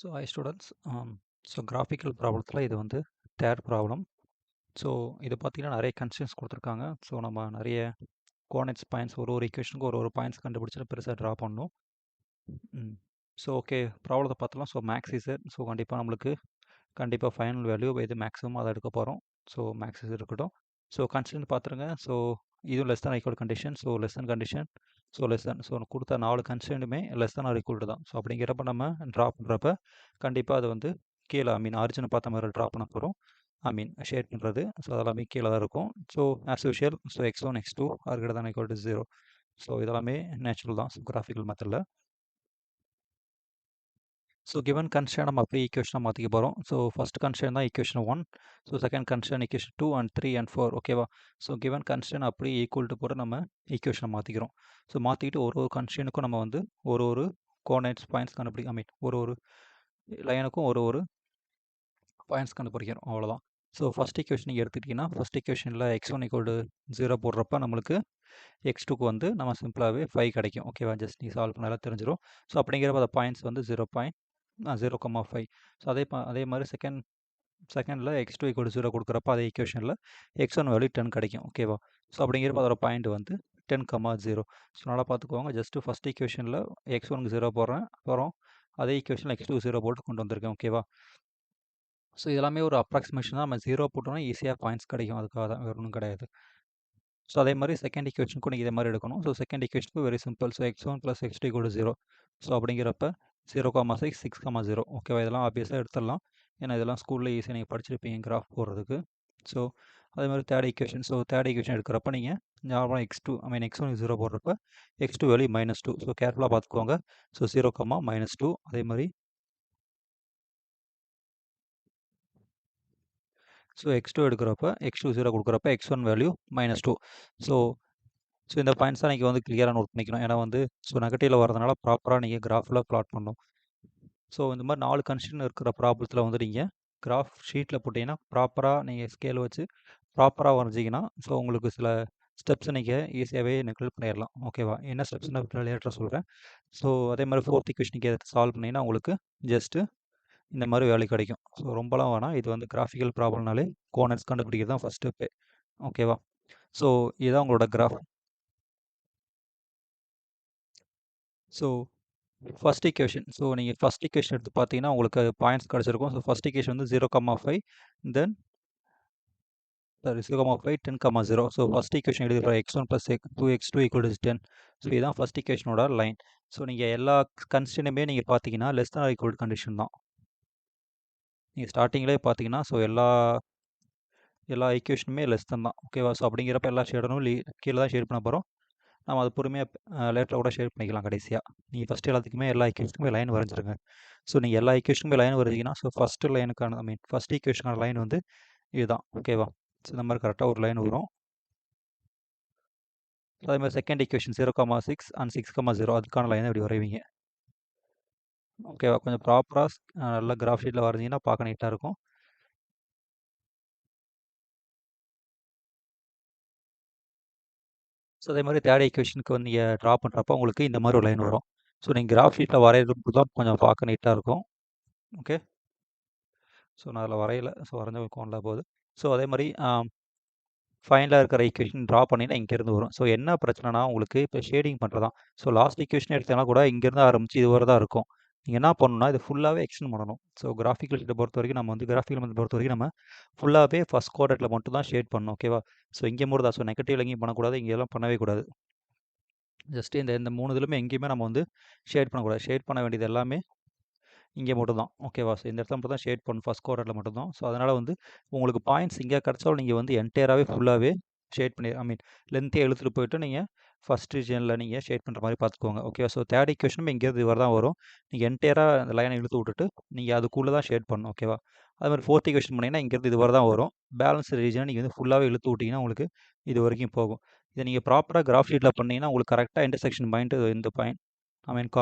Hi students. Graphical ப்ராப்ளத்தில் இது வந்து தேர்ட் ப்ராப்ளம். ஸோ இது பார்த்தீங்கன்னா நிறைய கன்ஸ்டன்ஸ் கொடுத்துருக்காங்க. ஸோ நம்ம நிறைய கோஆர்டினேட்ஸ் பாயிண்ட்ஸ் ஒரு ஈக்குவேஷனுக்கு ஒரு பாயிண்ட்ஸ் கண்டுபிடிச்சிட்டு பெருசாக ட்ரா பண்ணணும். ஸோ ஓகே, ப்ராப்ளத்தை பார்த்தலாம். So max Z. ஸோ கண்டிப்பாக ஃபைனல் வேல்யூ எது மேக்ஸிமம் அதை எடுக்க போகிறோம். ஸோ மேக்ஸ் இசட் இருக்கட்டும். ஸோ கன்ஸ்டன்ட் பார்த்துருங்க. ஸோ இதுவும் less than equal condition. So less than condition. So கொடுத்த 4 கன்ஸ்டன்ட்டுமே லெஸ் தான் ஆர் ஈக்குவல் தான். ஸோ அப்படிங்கிறப்ப நம்ம ட்ரா பண்ணுறப்ப கண்டிப்பாக அது வந்து கீழே ஆரிஜினை பார்த்த மாதிரி ட்ரா பண்ண போகிறோம். ஷேட் பண்ணுறது. ஸோ அதெல்லாமே கீழே தான் இருக்கும். So as usual. So x1 x2 are greater than equal to 0. So இதெல்லாமே நேச்சுரல் தான். ஸோ கிராஃபிக்கல் மெத்தடில். ஸோ கிவன் கன்ஸ்ட்ரெயின்ட் நம்ம அப்படியே ஈக்குவேஷனாக மாற்றிக்க போகிறோம். ஸோ ஃபஸ்ட் கன்ஸ்ட்ரெயின்ட் தான் equation 1. So second constraint equation 2 and 3 and 4. ஓகேவா? ஸோ கிவன் கன்ஸ்ட்ரெயின்ட் அப்படியே ஈக்குவல் டு போட்டு நம்ம ஈக்குவேஷனை மாற்றிக்கிறோம். ஸோ மாற்றிக்கிட்டு ஒரு கன்ஸ்ட்ரெயினுக்கும் நம்ம வந்து ஒரு கோஆர்டினேட்ஸ் பாயிண்ட்ஸ் ஒரு லைனுக்கும் ஒரு பாயிண்ட்ஸ் கண்டுபிடிக்கிறோம். அவ்வளோதான். ஸோ ஃபஸ்ட் ஈக்குவேஷன் நீங்கள் எடுத்துக்கிட்டிங்கன்னா ஃபஸ்ட் ஈக்குவேஷனில் x1 ஈக்குவல் டு 0 போடுறப்ப நம்மளுக்கு x2க்கு வந்து நம்ம சிம்பிளாகவே 5 கிடைக்கும். ஓகேவா? ஜஸ்ட் நீ சால்வ் பண்ணாலும் தெரிஞ்சிடும். ஸோ அப்படிங்கிறப்ப அந்த பாயிண்ட்ஸ் வந்து 0.5. ஸோ அதே மாதிரி செகண்டில் x2 ஈக்குவல் 0 கொடுக்குறப்ப அதே ஈக்குவேஷனில் x1 வேல்யூ 10 கிடைக்கும். ஓகேவா? ஸோ அப்படிங்கிறப்ப அதோட பாயிண்ட் வந்து 10, 0. ஸோ நல்லா பார்த்துக்கோங்க. ஜஸ்ட்டு ஃபஸ்ட் ஈக்குவேஷனில் x1க்கு 0 போடுறேன். அப்புறம் அதே ஈக்குவேஷனில் x2 0 போட்டு கொண்டு வந்திருக்கேன். ஓகேவா? ஸோ இதெல்லாமே ஒரு அப்ராக்சிமேஷன் தான். நம்ம 0 போட்டோம்னா ஈஸியாக பாயிண்ட்ஸ் கிடைக்கும். அதுக்காக தான், வேறு ஒன்றும் கிடையாது. ஸோ அதே மாதிரி செகண்ட் ஈக்குவேஷனுக்கும் நீங்கள் இதே மாதிரி எடுக்கணும். ஸோ செகண்ட் ஈக்குவேஷனுக்கு very simple. So x1 + x2 = 0. So அப்படிங்கிறப்ப 0,6 6,0. ஓகேவா? இதெல்லாம் ஆப்வியஸாக எடுத்துடலாம். ஏன்னா இதெல்லாம் ஸ்கூலில் ஈஸியாக நீங்கள் படிச்சிருப்பீங்க கிராஃப் போடுறதுக்கு. ஸோ அதே மாதிரி third equation. So third equation எடுக்கிறப்ப நீங்கள் நார்மலாக x1 0 போடுறப்ப x2 வேல்யூ -2. ஸோ கேர்ஃபுல்லாக பார்த்துக்கோங்க. ஸோ 0, -2. அதே மாதிரி ஸோ x2 எடுக்கிறப்ப x2 0 கொடுக்குறப்ப x1 வேல்யூ -2. ஸோ இந்த பாயிண்ட்ஸ் தான் நீங்கள் வந்து கிளியராக நோட் பண்ணிக்கணும். ஏன்னா வந்து நெகட்டிவில் வரதுனால ப்ராப்பராக நீங்கள் கிராஃபில் ப்ளாட் பண்ணணும். ஸோ இந்த மாதிரி 4 கன்ஸ்ட்ரெயின்ட் இருக்கிற ப்ராப்ளத்தில் வந்து நீங்கள் கிராஃப் ஷீட்டில் போட்டிங்கன்னா ப்ராப்பராக நீங்கள் ஸ்கேல் வச்சு ப்ராப்பராக வரைஞ்சிங்கன்னா ஸோ உங்களுக்கு சில ஸ்டெப்ஸை நீங்கள் ஈஸியாகவே நெக்லெக்ட் பண்ணிடலாம். ஓகேவா? என்ன ஸ்டெப்ஸ்னு லேட்டராக சொல்கிறேன். ஸோ அதே மாதிரி ஃபோர்த் ஈக்குவேஷனுக்கு எதை சால்வ் பண்ணிங்கன்னா உங்களுக்கு ஜஸ்ட்டு இந்த மாதிரி வேல்யூ கிடைக்கும். ஸோ ரொம்பலாம் வேணாம். இது வந்து கிராஃபிக்கல் ப்ராப்ளம்னாலே கோஆர்டினேட்ஸ் கண்டுபிடிக்கிறது தான் ஃபஸ்ட் ஸ்டெப்பே. ஓகேவா? ஸோ இதுதான் உங்களோட graph. So first equation. So நீங்கள் ஃபஸ்ட் ஈக்குவேஷன் எடுத்து பார்த்தீங்கன்னா உங்களுக்கு பாயிண்ட்ஸ் கிடச்சிருக்கும். ஸோ ஃபஸ்ட் ஈக்குவேஷன் வந்து 0,5 தென் 0,5 10,0. ஸோ ஃபஸ்ட் ஈக்குவேஷன் எழுதுகிற x1 + 2x2 = 10. ஸோ இதுதான் ஃபஸ்ட் ஈக்குவேஷனோட லைன். ஸோ நீங்கள் எல்லா கன்ஸ்டன்ட்டுமே நீங்கள் பார்த்தீங்கன்னா லெஸ் தான் ஈக்குவல் கண்டிஷன் தான். நீங்கள் ஸ்டார்டிங்லேயே பார்த்தீங்கன்னா ஸோ எல்லா ஈக்குவேஷனுமே லெஸ் தான். ஓகேவா? ஸோ அப்படிங்கிறப்ப எல்லா ஷேடனும் கீழே தான் ஷேட் பண்ண போகிறோம். நம்ம அது பொறுமையாக லேட்டராக கூட ஷேட் பண்ணிக்கலாம் கடைசியாக. நீங்கள் ஃபஸ்ட்டு எல்லாத்துக்குமே எல்லா ஈக்குவேஷனுக்குமே லைன் வரைஞ்சிருங்க. ஸோ நீங்கள் எல்லா ஈக்குவேஷனுக்குமே லைன் வரைஞ்சிங்கன்னா ஸோ ஃபஸ்ட்டு லைனுக்கான ஃபஸ்ட் ஈக்குவேஷனுக்கான லைன் வந்து இதுதான். ஓகேவா? ஸோ இந்த மாதிரி கரெக்டாக ஒரு லைன் வரும். அதே மாதிரி செகண்ட் ஈக்குவேஷன் 0,6 அண்ட் 6,0 அதுக்கான லைனை இப்படி வரைவீங்க. ஓகேவா? கொஞ்சம் ப்ராப்பராக நல்லா கிராஃப் ஷீட்டில் வரைஞ்சிங்கன்னா பார்க்க நீட்டாக இருக்கும். ஸோ அதே மாதிரி தேர்ட் ஈக்குவேஷனுக்கு வந்து நீங்கள் ட்ரா பண்ணுறப்போ உங்களுக்கு இந்த மாதிரி ஒரு லைன் வரும். ஸோ நீங்கள் கிராஃப் ஷீட்டில் வரைகிறது தான் கொஞ்சம் பார்க்க நீட்டாக இருக்கும். ஓகே. ஸோ நான் அதில் வரையலை. ஸோ வரைஞ்ச கோனில் போகுது. ஸோ அதே மாதிரி ஃபைனலாக இருக்கிற ஈக்குவேஷன் ட்ரா பண்ணிங்கன்னா இங்கேருந்து வரும். ஸோ என்ன பிரச்சனைனா உங்களுக்கு இப்போ ஷேடிங் பண்ணுறதான். ஸோ லாஸ்ட் ஈக்குவேஷன் எடுத்தீங்கன்னா கூட இங்கேருந்து ஆரம்பிச்சு இது வரை தான் இருக்கும். நீங்கள் என்ன பண்ணணும்னா இது ஃபுல்லாகவே எக்ஸ்டெண்ட் பண்ணணும். ஸோ கிராஃபிக்கல் ஷீட்டை பொறுத்த வரைக்கும் நம்ம ஃபுல்லாகவே ஃபஸ்ட் குவாட்ரேட்டில் மட்டும் தான் ஷேட் பண்ணணும். ஓகேவா? ஸோ இங்கே மட்டும் தான். ஸோ நெகட்டிவ் எங்கேயும் பண்ணக்கூடாது. இங்கெல்லாம் பண்ணவே கூடாது. ஜஸ்ட்டு இந்த 3 இதுலையுமே எங்கேயுமே நம்ம வந்து ஷேட் பண்ணக்கூடாது. ஷேட் பண்ண வேண்டியது எல்லாமே இங்கே மட்டும் தான். ஓகேவா? ஸோ இந்த இடத்துல மட்டும் தான் ஷேட் பண்ணணும். ஃபஸ்ட் குவாட்ரேட்டில் மட்டும் தான். ஸோ அதனால் வந்து உங்களுக்கு பாயிண்ட்ஸ் இங்கே கிடச்சாலும் நீங்கள் வந்து என்டையராகவே ஃபுல்லாகவே ஷேட் பண்ணி லென்த்தே இழுத்துட்டு போயிட்டு நீங்கள் ஃபஸ்ட் ரீஜனில் நீங்கள் ஷேட் பண்ணுற மாதிரி பார்த்துக்கோங்க. ஓகேவா? ஸோ தேர்ட் ஈக்குவேஷனும் இங்கேருந்து இவர் தான் வரும். நீங்கள் என்டையராக அந்த லைனை இழுத்து விட்டுட்டு நீங்கள் அதுக்குள்ளே தான் ஷேட் பண்ணணும். ஓகேவா? அது மாதிரி ஃபோர்த் ஈக்குவேஷன் பண்ணிங்கன்னா இங்கேருந்து இது வரை தான் வரும். பேலன்ஸ் ரீஜனை நீங்கள் வந்து ஃபுல்லாகவே இழுத்து விட்டிங்கன்னா உங்களுக்கு இது வரைக்கும் போகும். இதை நீங்கள் ப்ராப்பராக கிராஃப் ஷீட்டில் பண்ணிங்கன்னா உங்களுக்கு கரெக்டாக இன்டர்செக்ஷன் பாயிண்ட்டு இந்த பாயிண்ட்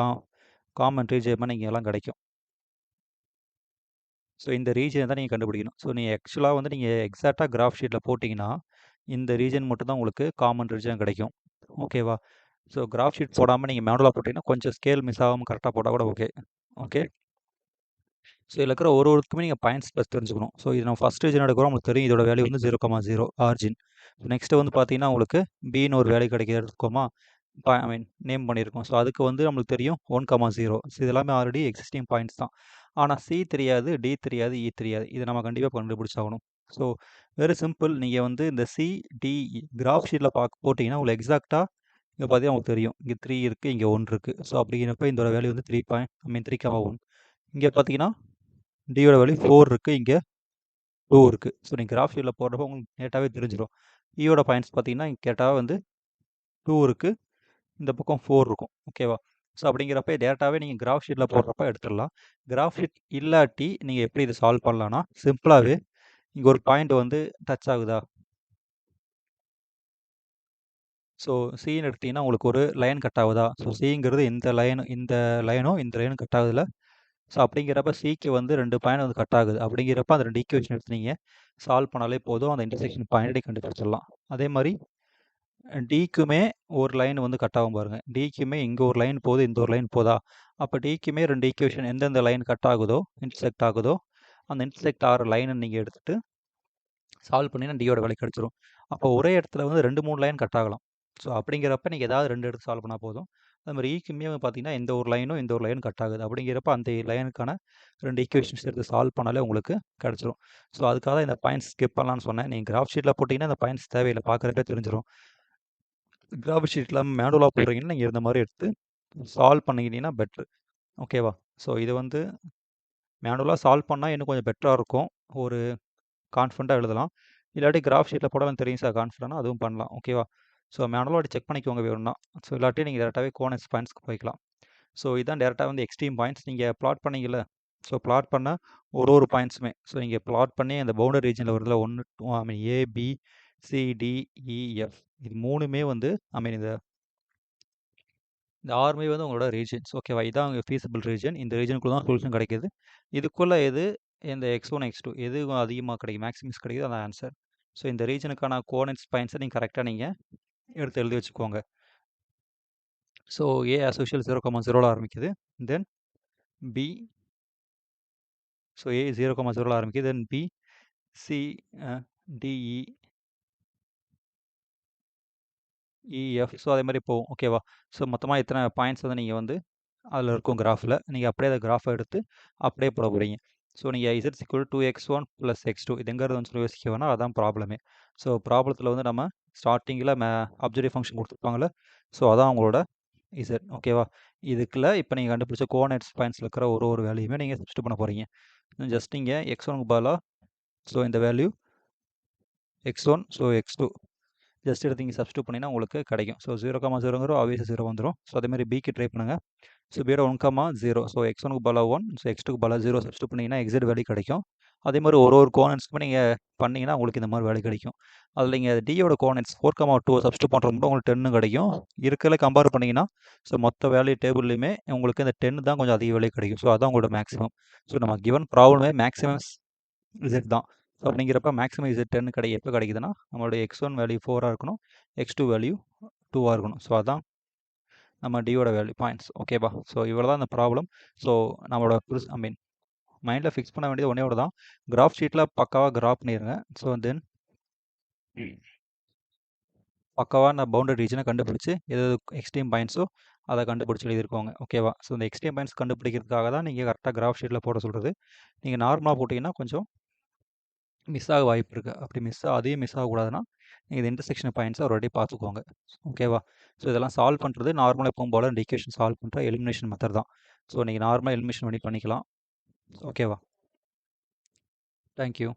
காமன் ரீஜன் நீங்கள் எல்லாம் கிடைக்கும். ஸோ இந்த ரீஜனை தான் நீங்கள் கண்டுபிடிக்கணும். ஸோ நீங்கள் ஆக்சுவலாக வந்து நீங்கள் எக்ஸாக்டாக கிராஃப் ஷீட்டில் போட்டிங்கன்னா இந்த ரீஜன் மட்டும் தான் உங்களுக்கு காமன் ரீஜன் கிடைக்கும். ஓகேவா? ஸோ கிராஃப் ஷீட் போடாமல் நீங்கள் மேனுவலாக போட்டிங்கன்னா கொஞ்சம் ஸ்கேல் மிஸ் ஆகாமல் கரெக்டாக போட்டால் கூட ஓகே. ஓகே. ஸோ இதில் இருக்கிற ஒருத்துக்குமே நீங்கள் பாயிண்ட்ஸ் ப்ளஸ் தெரிஞ்சுக்கணும். ஸோ இது நம்ம ஃபஸ்ட் ரீஜன் எடுக்கிறோம், உங்களுக்கு தெரியும் இதோட வேல்யூ வந்து 0,0 ஆர்ஜின். நெக்ஸ்ட்டு வந்து பார்த்தீங்கன்னா உங்களுக்கு பின்னு ஒரு வேல்யூ கிடைக்கிது எடுத்துக்கோமா, ஐ மீன் நேம் பண்ணியிருக்கோம். ஸோ அதுக்கு வந்து நம்மளுக்கு தெரியும் 1,0. ஸோ இது எல்லாமே ஆல்ரெடி எக்ஸிஸ்டிங் பாயிண்ட்ஸ் தான். ஆனால் சி தெரியாது, டி தெரியாது, இ தெரியாது. இதை நம்ம கண்டிப்பாக கண்டுபிடிச்சாகணும். So very simple. நீங்கள் வந்து இந்த சி, டி, கிராஃப் ஷீட்டில் போட்டிங்கன்னா உங்களுக்கு எக்ஸாக்டாக இங்கே பார்த்தீங்கன்னா உங்களுக்கு தெரியும். இங்கே 3 இருக்குது, இங்கே 1 இருக்குது. ஸோ அப்படிங்கிறப்ப இதோட வேல்யூ வந்து 3,1. இங்கே பார்த்தீங்கன்னா டியோட வேல்யூ 4 இருக்குது, இங்கே 2 இருக்குது. ஸோ நீங்கள் கிராஃப் ஷீட்டில் போடுறப்போ உங்களுக்கு நேட்டாகவே தெரிஞ்சிடும். ஈயோட பாயிண்ட்ஸ் பார்த்தீங்கன்னா இங்கே கேட்டால் வந்து 2 இருக்குது, இந்த பக்கம் 4 இருக்கும். ஓகேவா? ஸோ அப்படிங்கிறப்ப டேட்டாவே நீங்கள் கிராஃப் ஷீட்டில் போடுறப்ப எடுத்துடலாம். கிராஃப் ஷீட் இல்லாட்டி நீங்கள் எப்படி இதை சால்வ் பண்ணலான்னா, சிம்பிளாகவே இங்கே ஒரு பாயிண்ட் வந்து டச் ஆகுதா? ஸோ சின்னு எடுத்தீங்கன்னா உங்களுக்கு ஒரு லைன் கட் ஆகுதா? ஸோ சிங்கிறது இந்த லைனும் இந்த லைனும் கட் ஆகுதுல்ல? ஸோ அப்படிங்கிறப்ப சிக்கு வந்து 2 பாயிண்ட் வந்து கட் ஆகுது. அப்படிங்கிறப்ப அந்த 2 ஈக்குவேஷன் எடுத்து நீங்கள் சால்வ் பண்ணாலே போதும். அந்த இன்டர்செக்ஷன் பாயிண்ட்டை கண்டுபிடிச்சிடலாம். அதே மாதிரி டிக்குமே ஒரு லைன் வந்து கட் ஆகும் பாருங்கள். டிக்குமே இங்கே ஒரு லைன் போகுது, இந்த ஒரு லைன் போதா? அப்போ டிக்குமே 2 ஈக்குவேஷன் எந்தெந்த லைன் கட் ஆகுதோ, இன்டர்செக்ட் ஆகுதோ, அந்த இன்டர்செக்ட் ஆகிற லைனை நீங்கள் எடுத்துகிட்டு சால்வ் பண்ணிங்கன்னா டியோட வேலை கிடச்சிரும். அப்போ ஒரே இடத்துல வந்து 2-3 லைன் கட் ஆகலாம். ஸோ அப்படிங்கிறப்ப நீங்கள் ஏதாவது 2 எடுத்து சால்வ் பண்ணால் போதும். அது மாதிரி ஈக்குமே பார்த்தீங்கன்னா இந்த ஒரு லைனும் இந்த ஒரு லைன் கட் ஆகுது. அப்படிங்கிறப்ப அந்த லைனுக்கான 2 ஈக்குவேஷன்ஸ் எடுத்து சால்வ் பண்ணாலே உங்களுக்கு கிடச்சிரும். ஸோ அதுக்காக தான் இந்த பாயிண்ட்ஸ் ஸ்கிப் பண்ணலான்னு சொன்னேன். நீங்கள் கிராஃப் ஷீட்டில் போட்டிங்கன்னா இந்த பாயிண்ட்ஸ் தேவையில்லை, பார்க்குறப்பே தெரிஞ்சிடும். கிராஃப் ஷீட்டில் மேனுவலாக போடுறீங்கன்னா நீங்கள் இந்த மாதிரி எடுத்து சால்வ் பண்ணிக்கிட்டீங்கன்னா பெட்ரு. ஓகேவா? ஸோ இது வந்து மேனுவலாக சால்வ் பண்ணால் இன்னும் கொஞ்சம் பெட்டராக இருக்கும். ஒரு கான்ஃபிடண்ட்டாக எழுதலாம். இல்லாட்டி கிராஃப் ஷீட்டில் போட தெரியும் சார் கான்ஃபிடண்ட்னா அதுவும் பண்ணலாம். ஓகேவா? ஸோ மேனுவலாக செக் பண்ணிக்கோங்க வேணும்னா. ஸோ இல்லாட்டி நீங்கள் டேரெக்டாகவே கோனஸ் பாயிண்ட்ஸ்க்கு போய்க்கலாம். ஸோ இதான் டேரெக்டாக வந்து எக்ஸ்ட்ரீம் பாயிண்ட்ஸ். நீங்கள் பிளாட் பண்ணீங்கல்ல, ஸோ பிளாட் பண்ண ஒரு பாயிண்ட்ஸுமே ஸோ நீங்கள் பிளாட் பண்ணி அந்த பவுண்டரி ரீஜனில் வருதுல 1, 2 ஐ மீன் ஏ, பி, சி, டி, இ, எஃப் இது 3மே வந்து ஐ மீன் இந்த 6மே வந்து உங்களோட ரீஜன்ஸ். ஓகேவா? இதான் உங்கள் ஃபீஸிபிள் ரீஜன். இந்த ரீஜனுக்குள்ள தான் சொல்யூஷன் கிடைக்குது. இதுக்குள்ளே எது இந்த x1, x2 எது அதிகமாக கிடைக்கும், மேக்ஸிமம்ஸ் கிடைக்குது அதான் ஆன்சர். ஸோ இந்த ரீஜனுக்கான கோஆர்டினேட்ஸ் பாயிண்ட்ஸை நீங்கள் கரெக்டாக நீங்கள் எடுத்து எழுதி வச்சுக்கோங்க. ஸோ ஏ ஆஸ் யூஷுவல் 0,0ல ஆரம்பிக்குது. தென் பி, ஸோ ஏ 0,0ல ஆரம்பிக்குது. Then B, C, D E, E F so அதே மாதிரி போகும். ஓகேவா? ஸோ மொத்தமாக இத்தனை பாயிண்ட்ஸ் வந்து நீங்கள் வந்து அதில் இருக்கும் கிராஃபில். நீங்கள் அப்படியே அந்த கிராஃபை எடுத்து அப்படியே போட போகிறீங்க. ஸோ நீங்கள் இசட் ஈக்குவல் 2x1 + x2 இது எங்கிறது வந்து சொல்லி யோசிக்க வேணாம், அதான் ப்ராப்ளமே. ஸோ ப்ராப்ளத்தில் வந்து நம்ம ஸ்டார்டிங்கில் அப்ஜெக்டிவ் ஃபங்க்ஷன் கொடுத்துருப்பாங்கல்ல, ஸோ அதான் உங்களோட இசட். ஓகேவா? இதுக்குள்ள இப்போ நீங்கள் கண்டுபிடிச்ச கோஆர்டினேட்ஸ் பாயிண்ட்ஸில் இருக்கிற ஒரு வேல்யூமே நீங்கள் சப்ஸ்டிட் பண்ண போகிறீங்க. ஜஸ்ட் நீங்கள் x1க்கு பதிலாக ஸோ இந்த value x1 so x2 just எடுத்து இங்கே சப்ஸ்டிட் பண்ணிங்கன்னா உங்களுக்கு கிடைக்கும். ஸோ 0,0ங்கிற ஆப்வியஸாக 0 வந்துடும். ஸோ அதேமாதிரி பிக்கு ட்ரை பண்ணுங்கள். ஸோ பியோட 1,0 ஸோ x1க்கு பதிலாக 1 ஸோ x2க்கு பதிலாக 0 சப்ஸ்டிட் பண்ணிங்கன்னா எக்ஸிட் வேல்யூ கிடைக்கும். அதே மாதிரி ஒரு கோஆர்டினேட்ஸ்க்குமே நீங்கள் பண்ணிங்கன்னா உங்களுக்கு இந்த மாதிரி வேல்யூ கிடைக்கும். அதில் நீங்கள் டியோட கோஆர்டினேட்ஸ் 4,2 சப்ஸ்டிட் பண்ணுறப்போ உங்களுக்கு 10 கிடைக்கும். இருக்கிறத கம்பேர் பண்ணிங்கன்னா ஸோ மொத்த வேல்யூ டேபிள்லையுமே உங்களுக்கு இந்த 10 தான் கொஞ்சம் அதிக வேல்யூ கிடைக்கும். ஸோ அதான் உங்களோட மேக்ஸிமம். ஸோ நம்ம கிவன் ப்ராப்ளமே மேக்ஸிமம் இசட் தான். ஸோ அப்படிங்கிறப்ப மேக்ஸிமம் இசட் 10 எப்போ கிடைக்குதுன்னா நம்மளுடைய x1 வேல்யூ 4ஆக இருக்கணும், x2 வேல்யூ 2ஆக இருக்கணும். ஸோ அதான் நம்ம டியோட வேல்யூ பாயிண்ட்ஸ். ஓகேவா? ஸோ இவ்வளோ தான் இந்த ப்ராப்ளம். ஸோ நம்மளோட ஐ மீன் மைண்டில் ஃபிக்ஸ் பண்ண வேண்டியது ஒன்றே தான். கிராஃப் ஷீட்டில் பக்காவாக கிராஃப் பண்ணிடுங்க. ஸோ தென் பக்காவாக நான் பவுண்டரி ரீஜனை கண்டுபிடிச்சி எது எக்ஸ்ட்ரீம் பாயிண்ட்ஸோ அதை கண்டுபிடிச்சி எழுதியிருக்கோங்க. ஓகேவா? ஸோ இந்த எக்ஸ்ட்ரீம் பாயிண்ட்ஸ் கண்டுபிடிக்கிறதுக்காக தான் நீங்கள் கரெக்டாக கிராஃப் ஷீட்டில் போட சொல்கிறது. நீங்கள் நார்மலாக போட்டிங்கன்னா கொஞ்சம் மிஸ் ஆக வாய்ப்பு இருக்குது. அப்படி அதையும் மிஸ் ஆகக்கூடாதுன்னா நீங்கள் இந்த இன்டர்செக்ஷன் பாயிண்ட்ஸை ஒரு வாட்டி பார்த்துக்கோங்க. ஓகேவா? ஸோ இதெல்லாம் சால்வ் பண்ணுறது நார்மலாக எப்பவும் போல் இந்த ஈக்குவேஷன் சால்வ் பண்ணுற எலிமினேஷன் மெத்தட் தான். ஸோ நீங்கள் நார்மலாக எலிமினேஷன் பண்ணிக்கலாம். ஓகேவா? தேங்க்யூ.